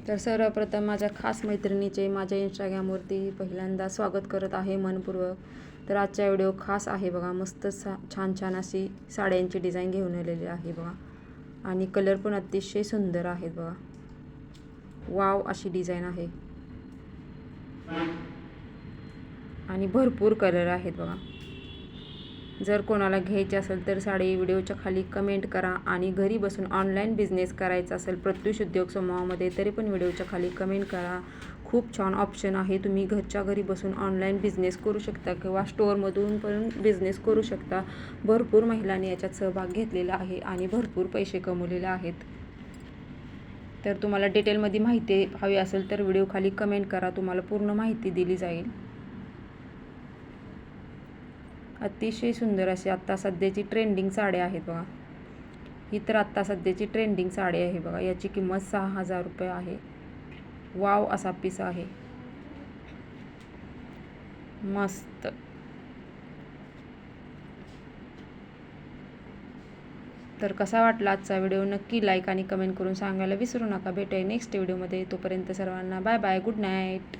तर सर्वप्रथम माझ्या खास मैत्रिणीचे माझ्या इंस्टाग्रामवरती पहिल्यांदा स्वागत करत आहे मनपूर्वक. तर आजचा व्हिडिओ खास आहे बघा. मस्त छान छान अशी साड्यांची डिझाईन घेऊन आलेली आहे बघा. आणि कलर पण अतिशय सुंदर आहेत बघा. वाव अशी डिझाईन आहे आणि भरपूर कलर आहेत बघा. जर कोणाला घ्यायची असेल तर साडी व्हिडिओच्या खाली कमेंट करा. आणि घरी बसून ऑनलाईन बिझनेस करायचा असेल प्रत्युष उद्योग समूहामध्ये तरी पण व्हिडिओच्या खाली कमेंट करा. खूप छान ऑप्शन आहे. तुम्ही घरच्या घरी बसून ऑनलाईन बिझनेस करू शकता किंवा स्टोअरमधून पण बिझनेस करू शकता. भरपूर महिलांनी याच्यात सहभाग घेतलेला आहे आणि भरपूर पैसे कमवलेले आहेत. तर तुम्हाला डिटेलमध्ये माहिती हवी असेल तर व्हिडिओ खाली कमेंट करा. तुम्हाला पूर्ण माहिती दिली जाईल. अतिशय सुंदर अशी आत्ता सध्याची ट्रेंडिंग साड्या आहेत बघा. ही तर आत्ता सध्याची ट्रेंडिंग साडी आहे बघा. याची किंमत 6,000 रुपये आहे. वाव असा पीस आहे. मस्त. तर कसा वाटला आजचा व्हिडिओ नक्की लाईक आणि कमेंट करून सांगायला विसरू नका. भेटूया नेक्स्ट व्हिडिओमध्ये. तोपर्यंत सर्वांना बाय बाय. Good night.